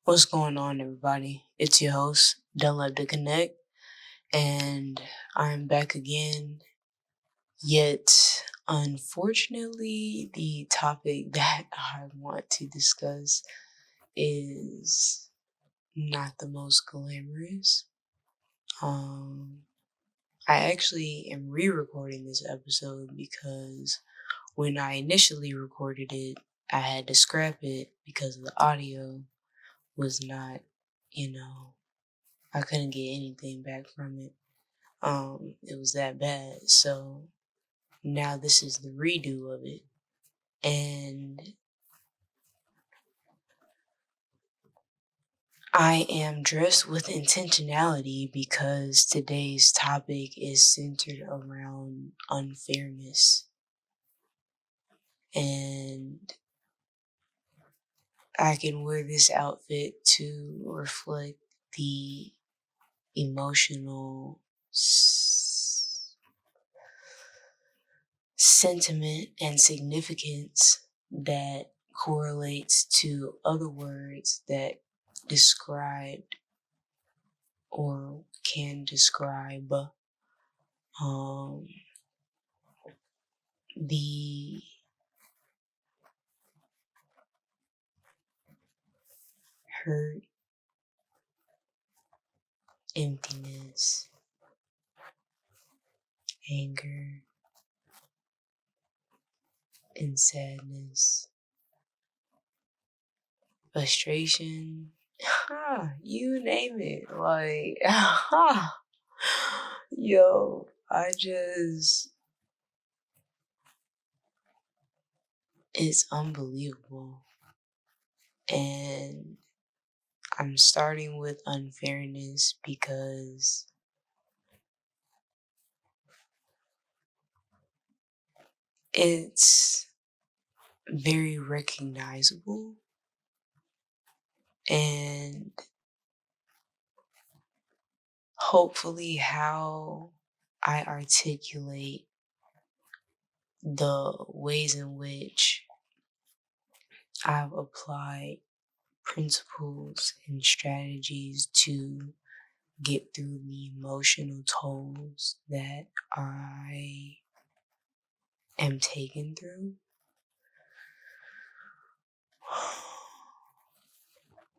What's going on, everybody? It's your host, Don't Let the Connect, and I'm back again. Yet, unfortunately, the topic that I want to discuss is not the most glamorous. I actually am re-recording this episode because when I initially recorded it, I had to scrap it because the audio was not, I couldn't get anything back from it. It was that bad. So now this is the redo of it. And I am dressed with intentionality because today's topic is centered around unfairness. And I can wear this outfit to reflect the emotional sentiment and significance that correlates to other words that described or can describe the hurt, emptiness, anger, and sadness, frustration, you name it. Like, yo, it's unbelievable. And I'm starting with unfairness because it's very recognizable, and hopefully how I articulate the ways in which I've applied principles and strategies to get through the emotional tolls that I am taken through.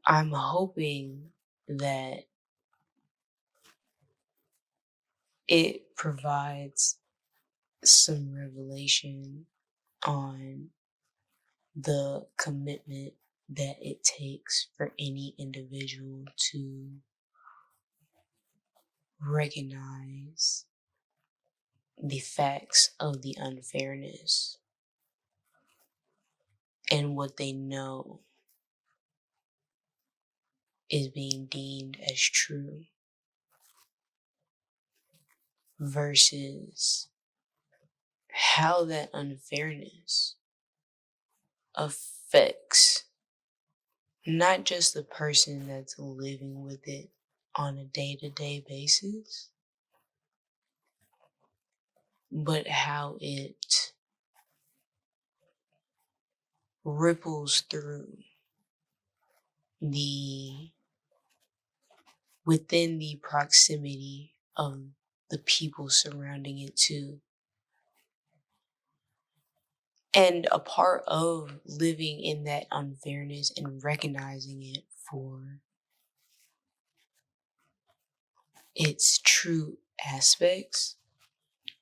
I'm hoping that it provides some revelation on the commitment that it takes for any individual to recognize the facts of the unfairness and what they know is being deemed as true versus how that unfairness affects not just the person that's living with it on a day-to-day basis, but how it ripples through within the proximity of the people surrounding it too. And a part of living in that unfairness and recognizing it for its true aspects,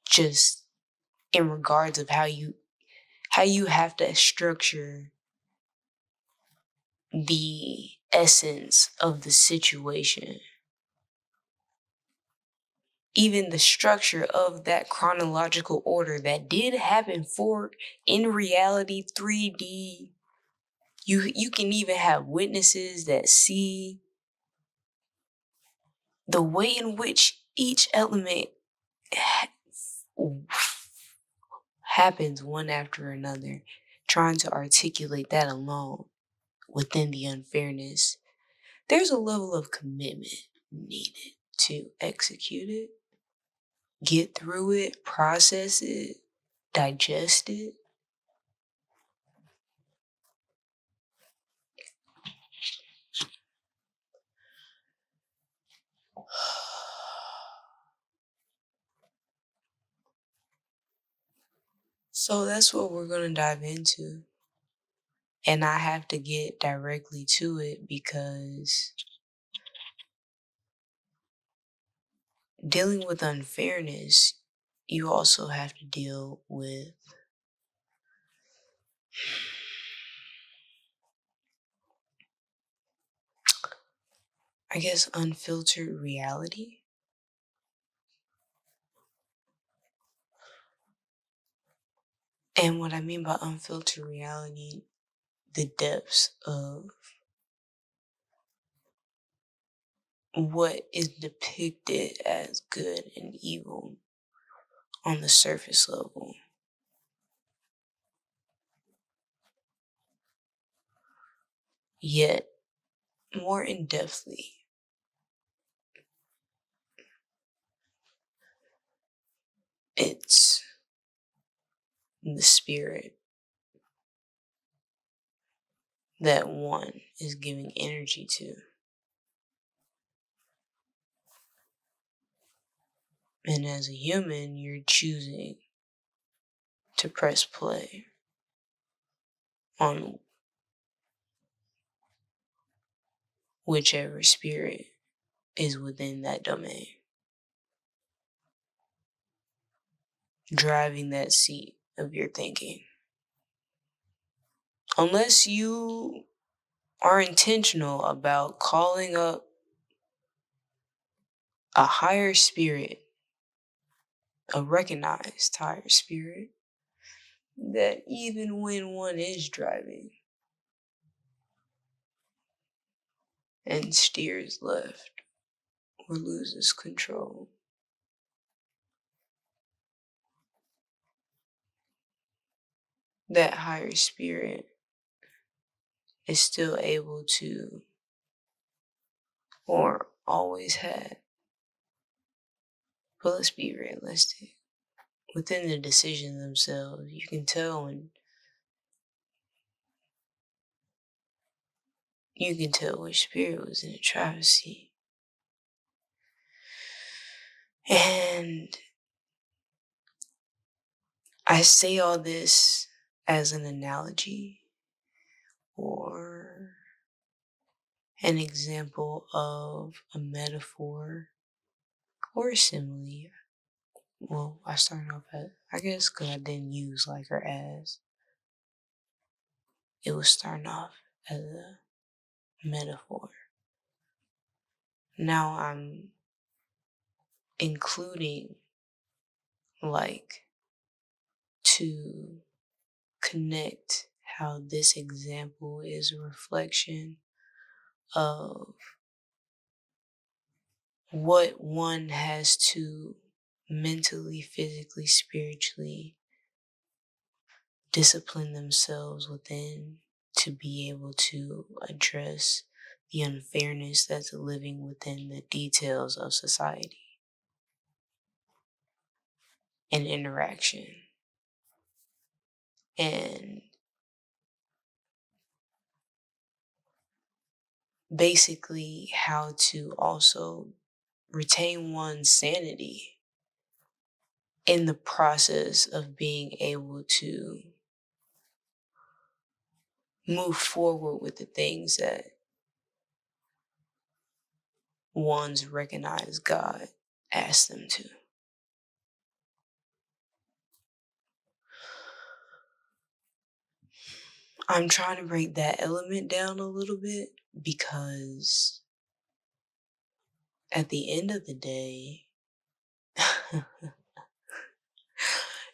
just in regards of how you have to structure the essence of the situation. Even the structure of that chronological order that did happen for, in reality, 3D. You can even have witnesses that see the way in which each element happens one after another, trying to articulate that alone within the unfairness. There's a level of commitment needed to execute it, get through it, process it, digest it. So that's what we're going to dive into. And I have to get directly to it because dealing with unfairness, you also have to deal with, I guess, unfiltered reality. And what I mean by unfiltered reality, the depths of what is depicted as good and evil on the surface level. Yet, more in depthly, it's the spirit that one is giving energy to. And as a human, you're choosing to press play on whichever spirit is within that domain, driving that seat of your thinking. Unless you are intentional about calling up a higher spirit, a recognized higher spirit, that even when one is driving and steers left or loses control, that higher spirit is still able to, or always had, but let's be realistic. Within the decisions themselves, you can tell which spirit was in the driver's seat. And I say all this as an analogy or an example of a metaphor or a simile. Well, I started off at, I guess, because I didn't use like or as. It was starting off as a metaphor. Now I'm including like to connect how this example is a reflection of what one has to mentally, physically, spiritually discipline themselves within to be able to address the unfairness that's living within the details of society and interaction. And basically, how to also retain one's sanity in the process of being able to move forward with the things that one's recognized God asked them to. I'm trying to break that element down a little bit because at the end of the day,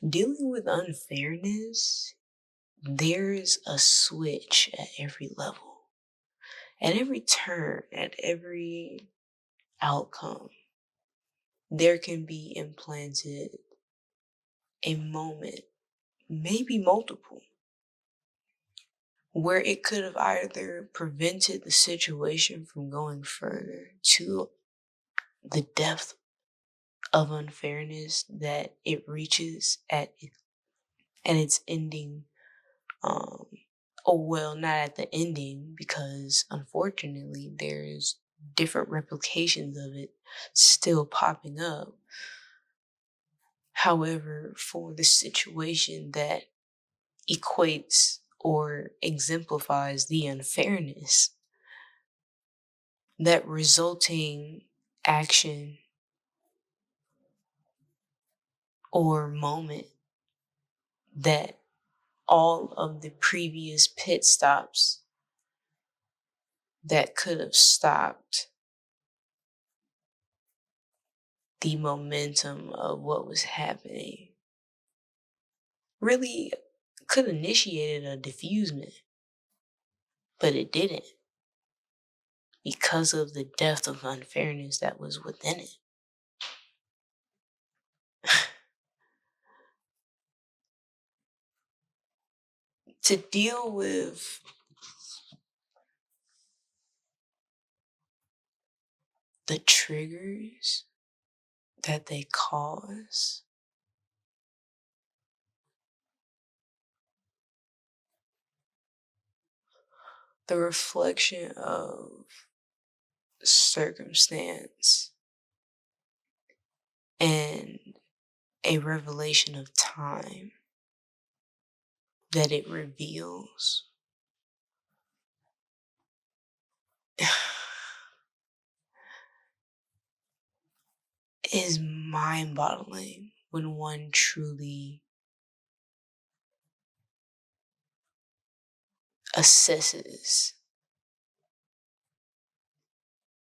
dealing with unfairness, there's a switch at every level, at every turn, at every outcome. There can be implanted a moment, maybe multiple, where it could have either prevented the situation from going further to the depth of unfairness that it reaches at its ending. Well, not at the ending, because unfortunately there's different replications of it still popping up. However, for the situation that equates or exemplifies the unfairness, that resulting action or moment that all of the previous pit stops that could have stopped the momentum of what was happening really could have initiated a diffusement, but it didn't because of the depth of unfairness that was within it. To deal with the triggers that they cause, the reflection of circumstance, and a revelation of time that it reveals is mind-boggling when one truly assesses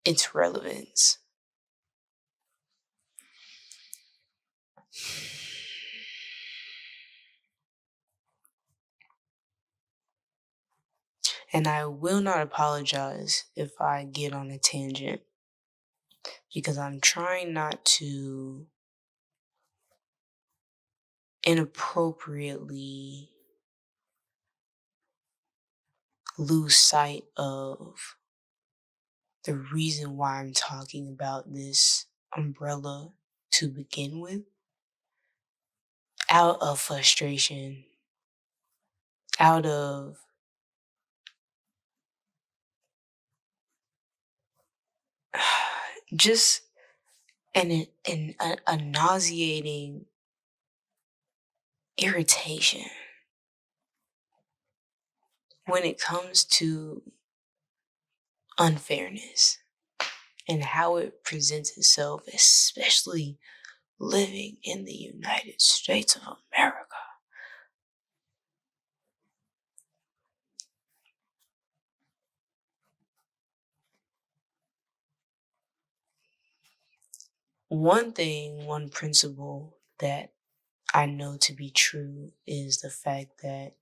its relevance. And I will not apologize if I get on a tangent, because I'm trying not to inappropriately lose sight of the reason why I'm talking about this umbrella to begin with, out of frustration, out of just a nauseating irritation when it comes to unfairness and how it presents itself, especially living in the United States of America. One principle that I know to be true is the fact that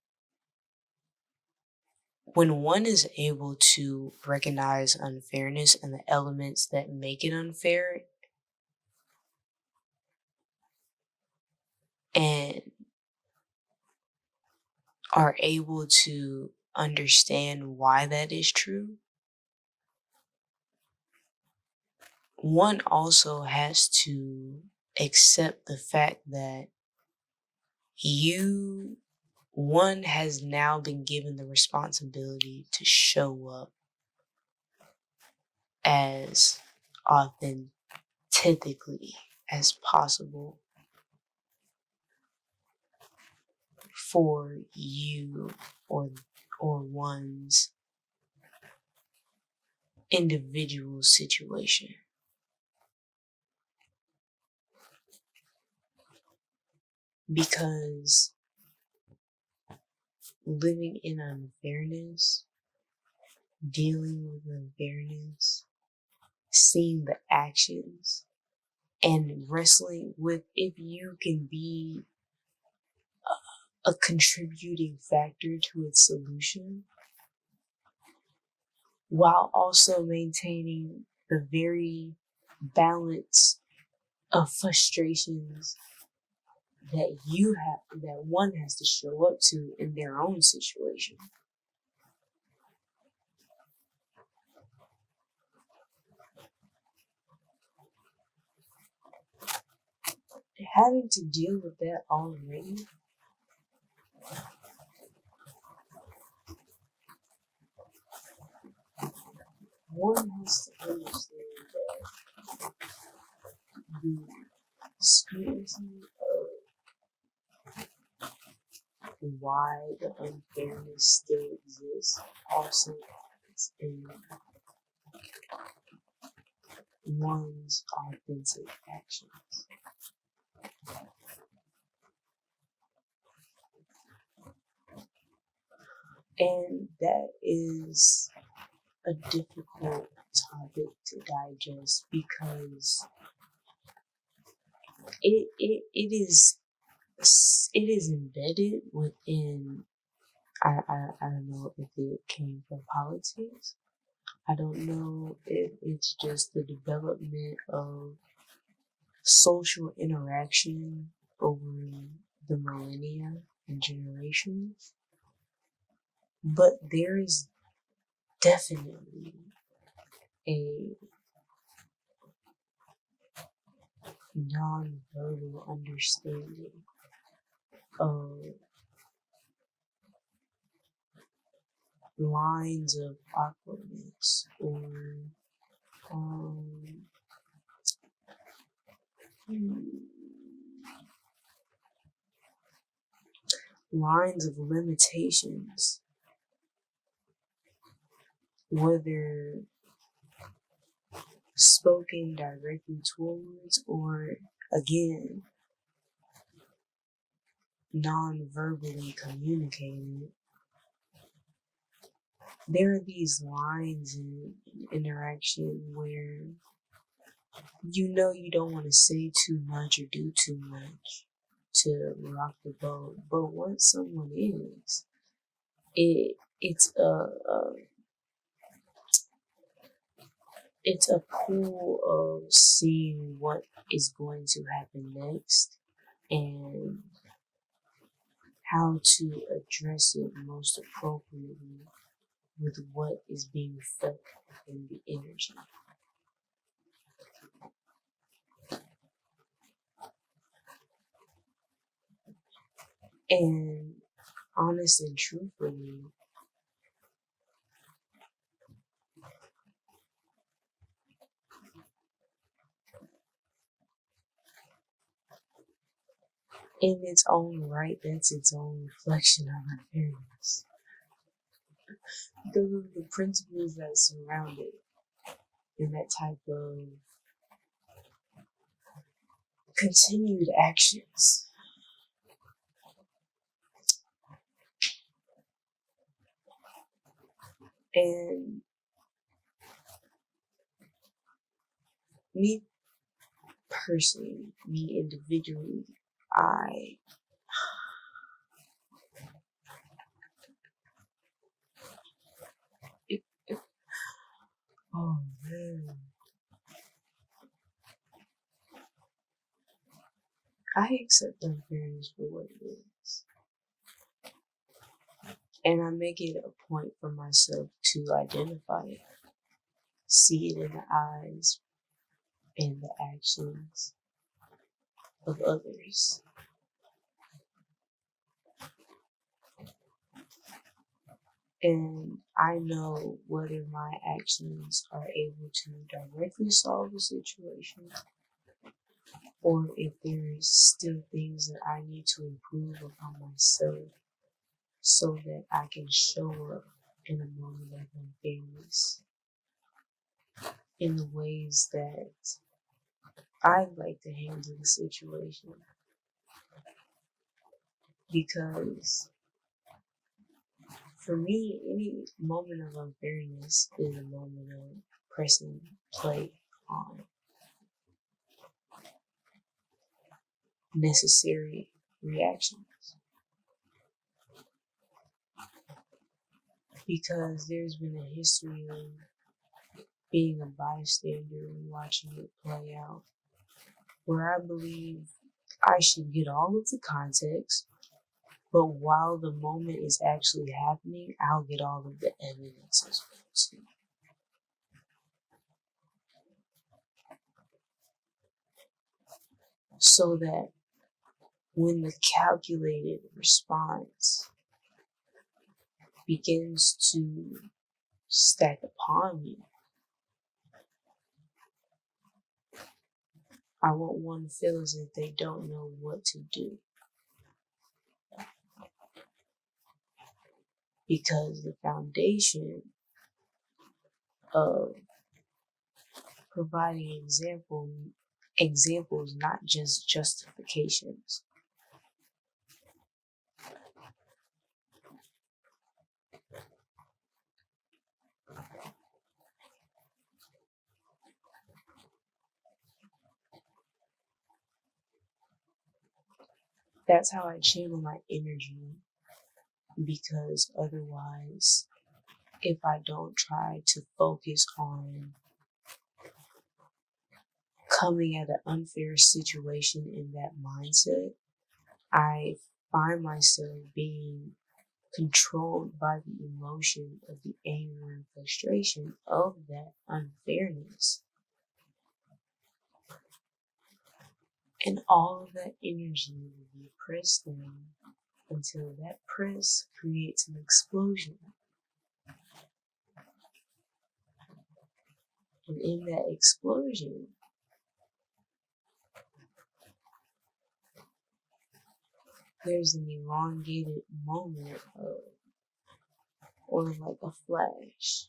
when one is able to recognize unfairness and the elements that make it unfair, and are able to understand why that is true, one also has to accept the fact that one has now been given the responsibility to show up as authentically as possible for you or one's individual situation. Because living in unfairness, dealing with unfairness, seeing the actions, and wrestling with if you can be a contributing factor to its solution, while also maintaining the very balance of frustrations that one has to show up to in their own situation. Having to deal with that already, one has to understand that the scrutiny of why the unfairness still exists also is in one's authentic actions. And that is a difficult topic to digest because it is embedded within. I don't know if it came from politics. I don't know if it's just the development of social interaction over the millennia and generations, but there is definitely a non-verbal understanding of lines of awkwardness or um, lines of limitations, whether spoken directly towards or again non-verbally communicated. There are these lines in interaction where you know you don't want to say too much or do too much to rock the boat, but once someone is, it's it's a pool of seeing what is going to happen next and how to address it most appropriately with what is being felt in the energy. And honest and truthfully, in its own right, that's its own reflection of unfairness. Because of the principles that surround it and that type of continued actions. And me personally, me individually, I oh man, I accept unfairness for what it is. And I make it a point for myself to identify it, see it in the eyes and the actions of others. And I know whether my actions are able to directly solve the situation or if there's still things that I need to improve upon myself so that I can show up in a moment of unfairness in the ways that I'd like to handle the situation. Because for me, any moment of unfairness is a moment of pressing play on necessary reactions. Because there's been a history of being a bystander and watching it play out, where I believe I should get all of the context, but while the moment is actually happening, I'll get all of the evidence as well too. So that when the calculated response begins to stack upon me, I won't one feel as if they don't know what to do. because the foundation of providing examples, not just justifications. That's how I channel my energy, because otherwise, if I don't try to focus on coming at an unfair situation in that mindset, I find myself being controlled by the emotion of the anger and frustration of that unfairness. And all of that energy will be pressed down until that press creates an explosion. And in that explosion, there's an elongated moment of, or like a flash.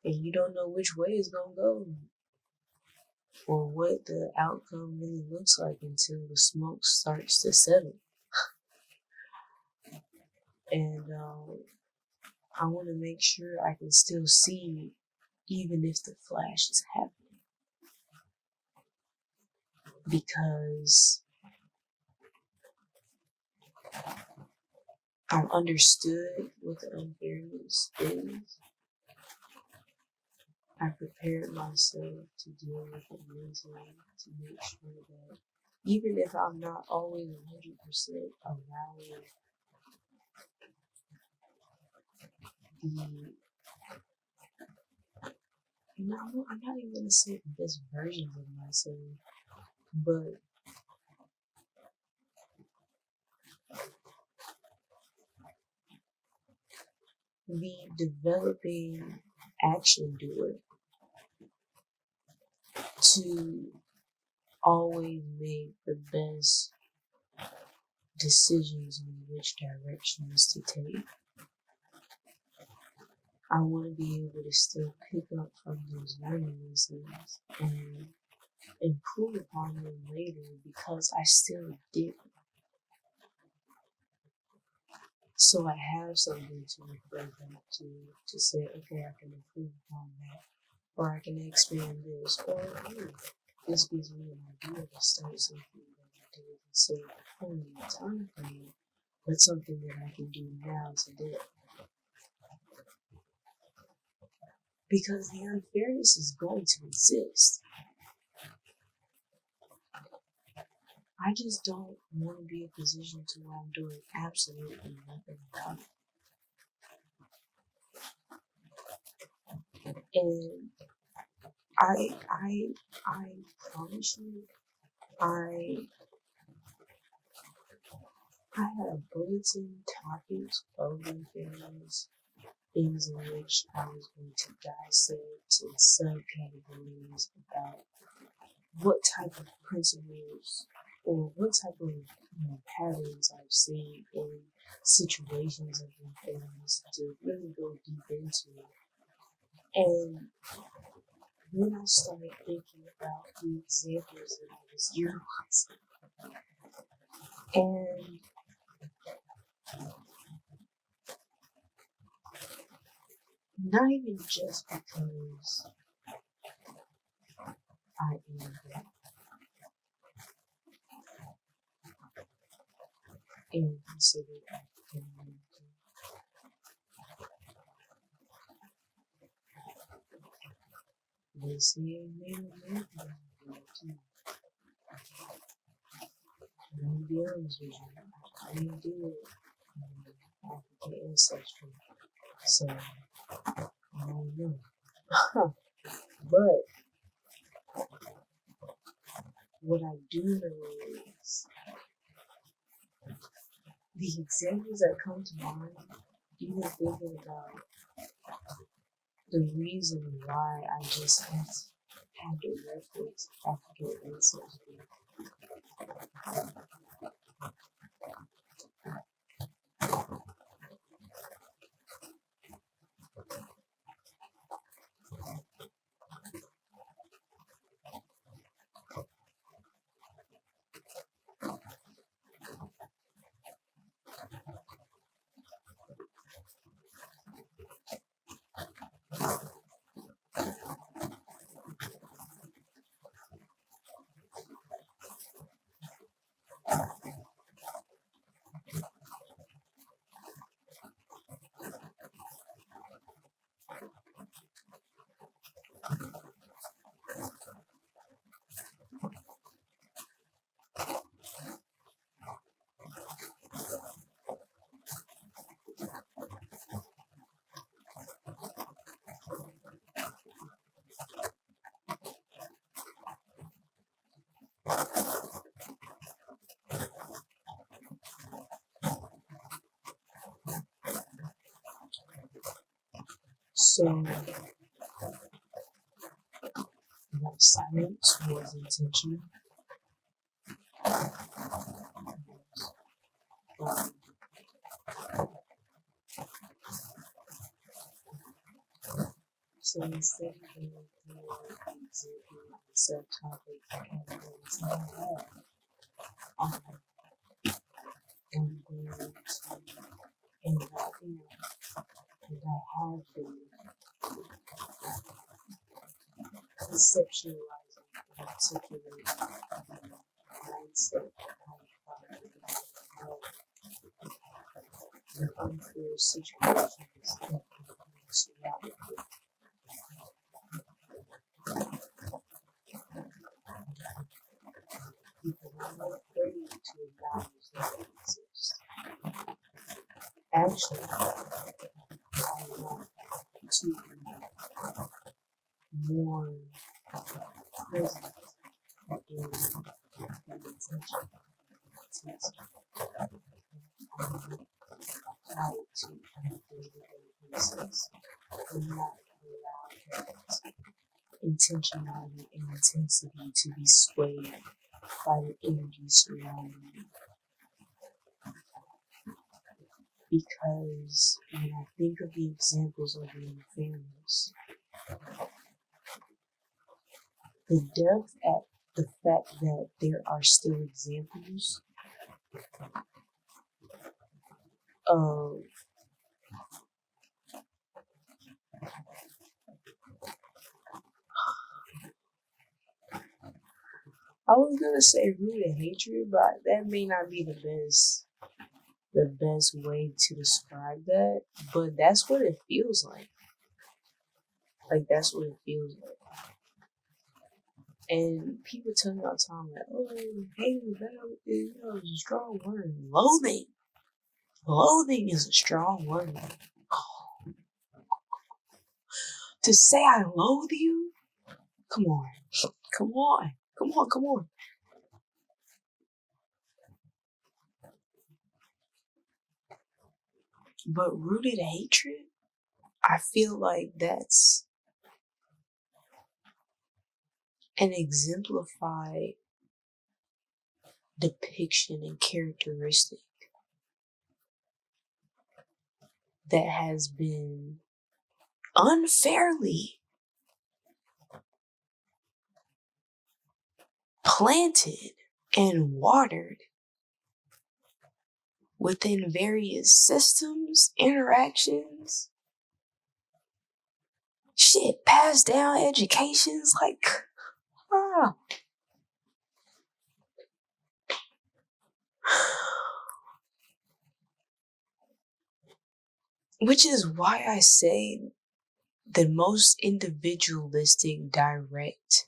And you don't know which way it's going to go or what the outcome really looks like until the smoke starts to settle. And I want to make sure I can still see even if the flash is happening. Because I've understood what the unfairness is. I prepared myself to deal with it mentally, to make sure that even if I'm not always 100% allowing I'm not even going to say the best versions of myself, but the developing action doer to always make the best decisions in which directions to take. I want to be able to still pick up from those learning lessons and improve upon them later, because I still did. So I have something to refer back to say, okay, I can improve upon that, or I can expand this, or this gives me an idea to start something that I did instead of only a time frame, but something that I can do now today. Because the unfairness is going to exist. I just don't want to be in a position to where I'm doing absolutely nothing about it. And I promise you, I had bulletin topics of unfairness, things in which I was going to dissect in subcategories about what type of principles or what type of patterns I've seen in situations of unfairness to really go deep into. And then I started thinking about the examples that I was utilizing. And not even just because I am black and considered African American. They say Native American is black too. I'm gonna be honest with you, I didn't do it African ancestry, so I don't know. But what I do know is the examples that come to mind, even thinking about the reason why I just had to reference African ancestry. So that silence was intentional. Um, so instead of going through the example and subtopic categories that I have, I'm going to, and I am, and I have been conceptualizing and articulating the mindset behind how the unfair situations that we surrounded with. People are not afraid to acknowledge that they exist. Actually, I want to be more present in the intention how to on a day-to-day basis and not allow that intentionality and intensity to be swayed by the energy surrounding me. Because when I think of the examples of the unfairness, the depth at the fact that there are still examples of I was gonna say rooted hatred, but that may not be the best way to describe that. But that's what it feels like. Like that's what it feels like. And people tell me all the time, like, oh, hating is a strong word. Loathing. Loathing is a strong word. To say I loathe you? Come on. Come on. Come on. Come on. But rooted hatred, I feel like that's an exemplified depiction and characteristic that has been unfairly planted and watered within various systems, interactions, shit, passed down educations, like, Which is why I say the most individualistic, direct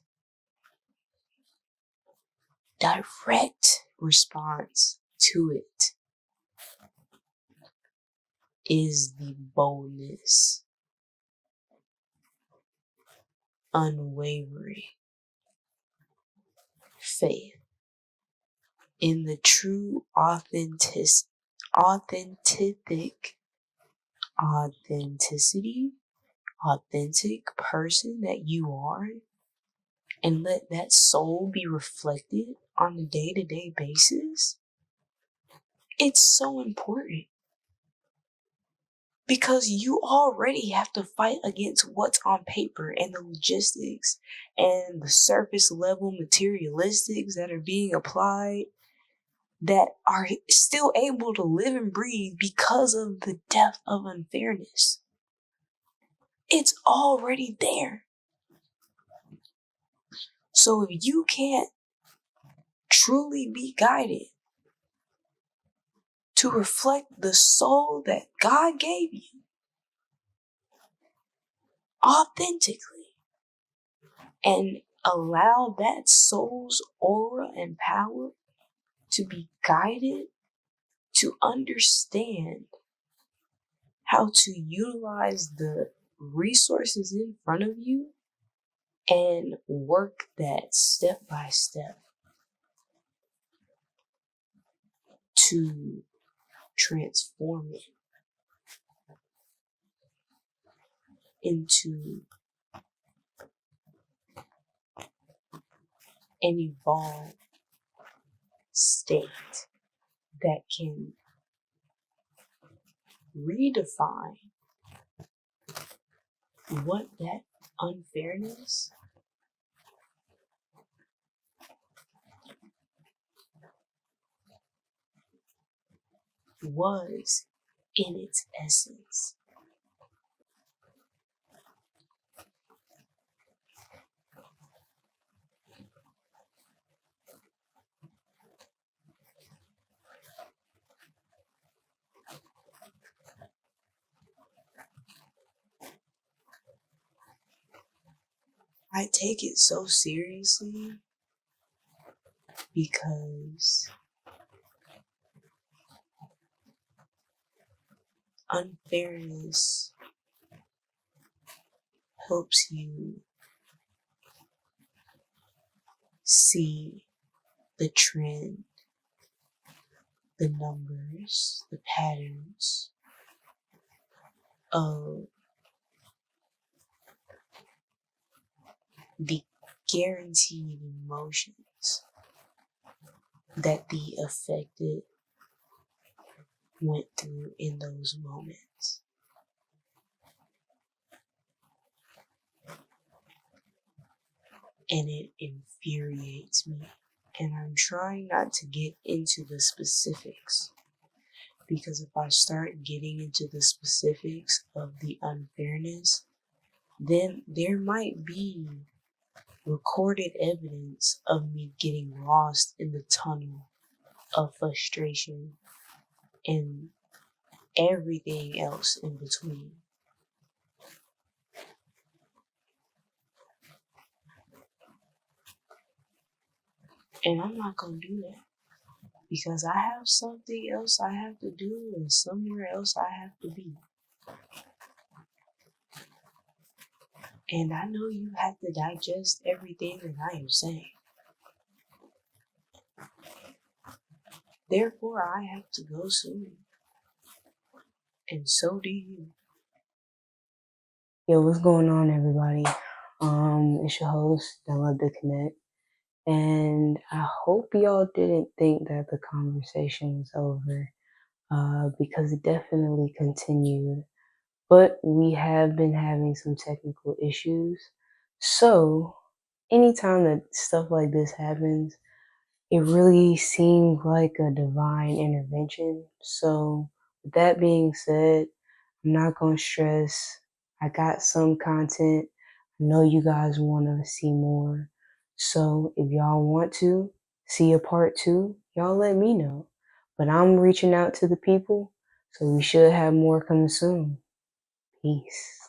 response to it is the boldness, unwavering faith in the true authenticity, authentic person that you are, and let that soul be reflected on a day-to-day basis, it's so important. Because you already have to fight against what's on paper and the logistics and the surface level materialistics that are being applied that are still able to live and breathe because of the depth of unfairness. It's already there. So if you can't truly be guided to reflect the soul that God gave you authentically and allow that soul's aura and power to be guided to understand how to utilize the resources in front of you and work that step by step to transform it into an evolved state that can redefine what that unfairness was in its essence. I take it so seriously because unfairness helps you see the trend, the numbers, the patterns of the guaranteed emotions that the affected went through in those moments. And it infuriates me. And I'm trying not to get into the specifics, because if I start getting into the specifics of the unfairness, then there might be recorded evidence of me getting lost in the tunnel of frustration and everything else in between. And I'm not going to do that because I have something else I have to do and somewhere else I have to be. And I know you have to digest everything that I am saying. Therefore, I have to go soon. And so do you. Yo, what's going on, everybody? It's your host, I Love to Connect. And I hope y'all didn't think that the conversation was over, because it definitely continued. But we have been having some technical issues. So anytime that stuff like this happens, it really seemed like a divine intervention. So with that being said, I'm not going to stress. I got some content. I know you guys want to see more. So if y'all want to see a part 2, y'all let me know. But I'm reaching out to the people, so we should have more coming soon. Peace.